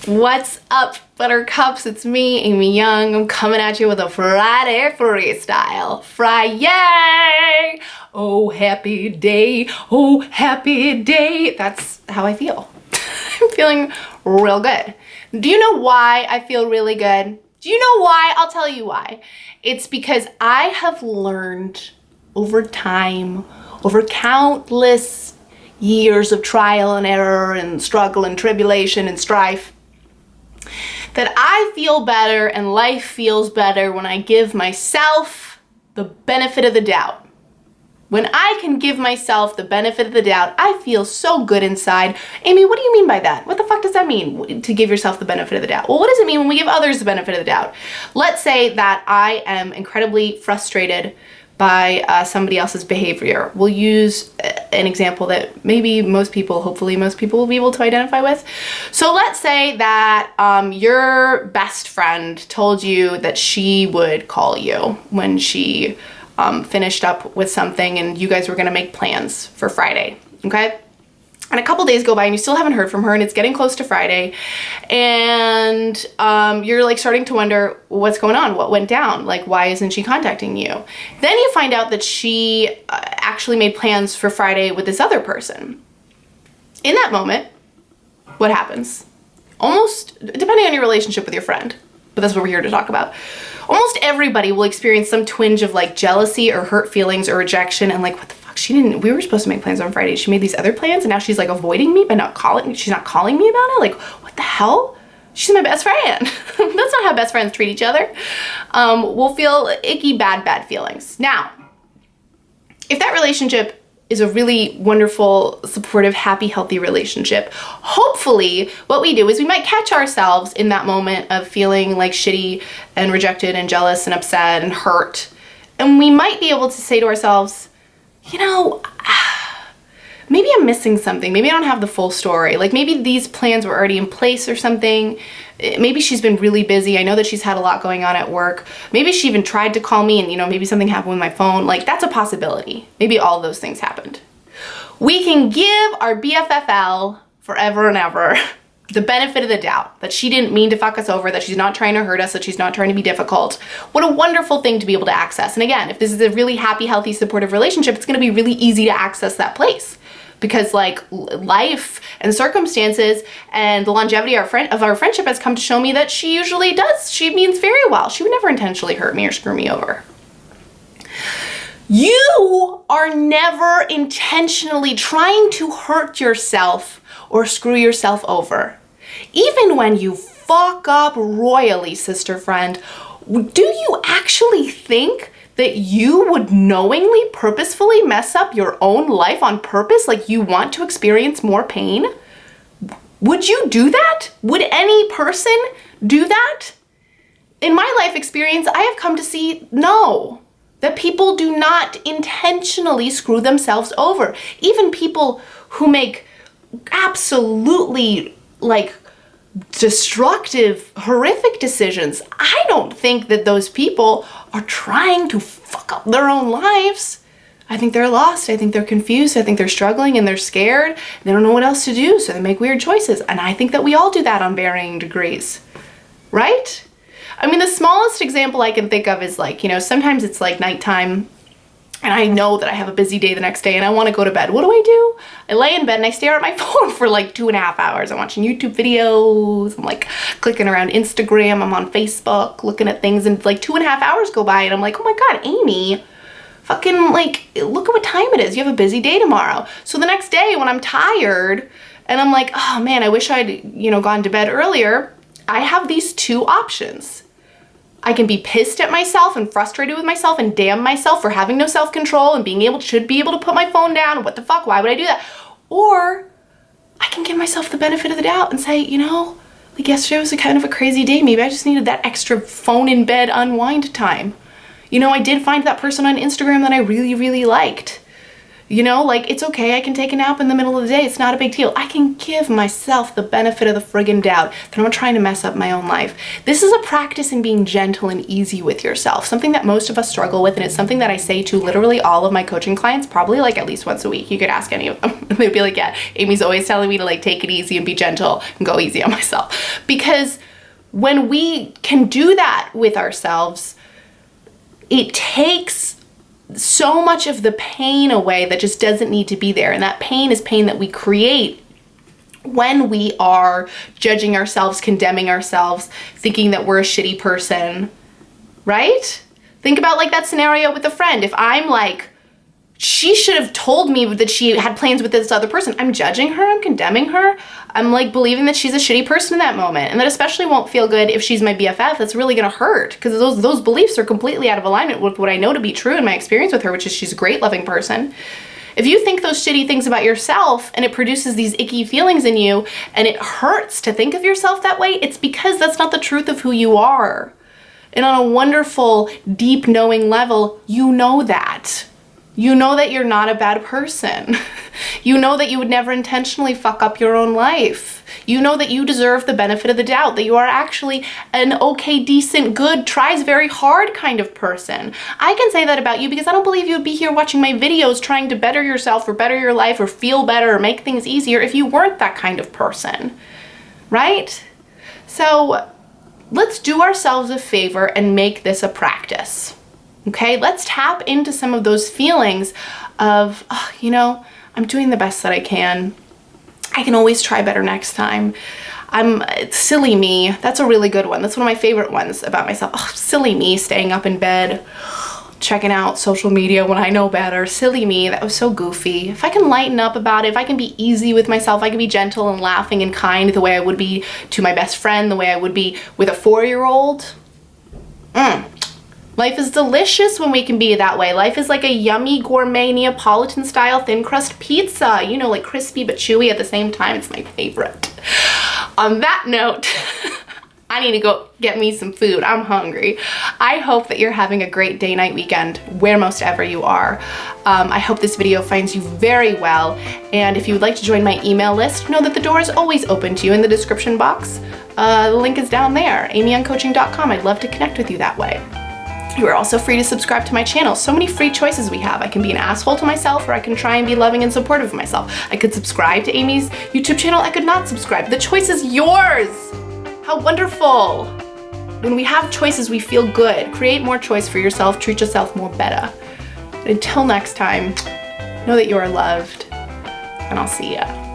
What's up, Buttercups? It's me, Amy Young. I'm coming at you with a Friday freestyle. Friday! Oh, happy day. Oh, happy day. That's how I feel. I'm feeling real good. Do you know why I feel really good? Do you know why? I'll tell you why. It's because I have learned over time, over countless years of trial and error and struggle and tribulation and strife, that I feel better and life feels better when I give myself the benefit of the doubt. When I can give myself the benefit of the doubt, I feel so good inside. Amy, what do you mean by that? What the fuck does that mean, to give yourself the benefit of the doubt? Well, what does it mean when we give others the benefit of the doubt? Let's say that I am incredibly frustrated by somebody else's behavior. We'll use an example that maybe hopefully most people will be able to identify with. So let's say that your best friend told you that she would call you when she finished up with something and you guys were gonna make plans for Friday, okay? And a couple days go by and you still haven't heard from her and it's getting close to Friday and you're like starting to wonder what's going on, what went down, like why isn't she contacting you? Then you find out that she actually made plans for Friday with this other person. In that moment, what happens? Almost, depending on your relationship with your friend, but that's what we're here to talk about. Almost everybody will experience some twinge of like jealousy or hurt feelings or rejection and like, what the fuck, we were supposed to make plans on Friday. She made these other plans and now she's like avoiding me by she's not calling me about it. Like, what the hell? She's my best friend. That's not how best friends treat each other. We'll feel icky, bad feelings. Now, if that relationship is a really wonderful, supportive, happy, healthy relationship, hopefully what we do is we might catch ourselves in that moment of feeling like shitty and rejected and jealous and upset and hurt. And we might be able to say to ourselves, you know, maybe I'm missing something. Maybe I don't have the full story. Like maybe these plans were already in place or something. Maybe she's been really busy. I know that she's had a lot going on at work. Maybe she even tried to call me and, you know, maybe something happened with my phone. Like that's a possibility. Maybe all of those things happened. We can give our BFFL forever and ever the benefit of the doubt that she didn't mean to fuck us over, that she's not trying to hurt us, that she's not trying to be difficult. What a wonderful thing to be able to access. And again, if this is a really happy, healthy, supportive relationship, it's gonna be really easy to access that place because like life and circumstances and the longevity of our friendship has come to show me that she usually does. She means very well. She would never intentionally hurt me or screw me over. You are never intentionally trying to hurt yourself or screw yourself over. Even when you fuck up royally, sister friend, do you actually think that you would knowingly, purposefully mess up your own life on purpose, like you want to experience more pain? Would you do that? Would any person do that? In my life experience, I have come to see no, that people do not intentionally screw themselves over. Even people who make absolutely like destructive, horrific decisions, I don't think that those people are trying to fuck up their own lives. I think they're lost. I think they're confused. I think they're struggling and they're scared. They don't know what else to do, so they make weird choices. And I think that we all do that on varying degrees, right? I mean, the smallest example I can think of is like, you know, sometimes it's like nighttime and I know that I have a busy day the next day and I want to go to bed. What do? I lay in bed and I stare at my phone for like 2.5 hours. I'm watching YouTube videos. I'm like clicking around Instagram. I'm on Facebook looking at things and like 2.5 hours go by and I'm like, oh my God, Amy, fucking like, look at what time it is. You have a busy day tomorrow. So the next day when I'm tired and I'm like, oh man, I wish I'd, you know, gone to bed earlier. I have these two options. I can be pissed at myself and frustrated with myself and damn myself for having no self-control and should be able to put my phone down. What the fuck? Why would I do that? Or I can give myself the benefit of the doubt and say, you know, like yesterday was a kind of a crazy day. Maybe I just needed that extra phone in bed unwind time. You know, I did find that person on Instagram that I really, really liked. You know, like, it's okay, I can take a nap in the middle of the day. It's not a big deal. I can give myself the benefit of the friggin' doubt that I'm not trying to mess up my own life. This is a practice in being gentle and easy with yourself, something that most of us struggle with, and it's something that I say to literally all of my coaching clients, probably like at least once a week. You could ask any of them, and they'd be like, yeah, Amy's always telling me to like take it easy and be gentle and go easy on myself. Because when we can do that with ourselves, it takes so much of the pain away that just doesn't need to be there. And that pain is pain that we create when we are judging ourselves, condemning ourselves, thinking that we're a shitty person, right? Think about like that scenario with a friend. If I'm like, she should have told me that she had plans with this other person, I'm judging her, I'm condemning her, I'm like believing that she's a shitty person in that moment. And that especially won't feel good if she's my BFF. That's really gonna hurt, because those beliefs are completely out of alignment with what I know to be true in my experience with her, which is she's a great, loving person. If you think those shitty things about yourself and it produces these icky feelings in you and it hurts to think of yourself that way, it's because that's not the truth of who you are. And on a wonderful, deep knowing level, you know that. You know that you're not a bad person. You know that you would never intentionally fuck up your own life. You know that you deserve the benefit of the doubt, that you are actually an okay, decent, good, tries very hard kind of person. I can say that about you because I don't believe you would be here watching my videos trying to better yourself or better your life or feel better or make things easier if you weren't that kind of person, right? So let's do ourselves a favor and make this a practice. Okay, let's tap into some of those feelings of, oh, you know, I'm doing the best that I can. I can always try better next time. Silly me. That's a really good one. That's one of my favorite ones about myself. Oh, silly me, staying up in bed, checking out social media when I know better. Silly me, that was so goofy. If I can lighten up about it, if I can be easy with myself, I can be gentle and laughing and kind the way I would be to my best friend, the way I would be with a 4-year-old. Life is delicious when we can be that way. Life is like a yummy gourmet Neapolitan style thin crust pizza, you know, like crispy but chewy at the same time. It's my favorite. On that note, I need to go get me some food. I'm hungry. I hope that you're having a great day, night, weekend, where most ever you are. I hope this video finds you very well. And if you would like to join my email list, know that the door is always open to you in the description box. The link is down there, amyyoungcoaching.com. I'd love to connect with you that way. You are also free to subscribe to my channel. So many free choices we have. I can be an asshole to myself, or I can try and be loving and supportive of myself. I could subscribe to Amy's YouTube channel. I could not subscribe. The choice is yours. How wonderful. When we have choices, we feel good. Create more choice for yourself. Treat yourself more better. Until next time, know that you are loved, and I'll see ya.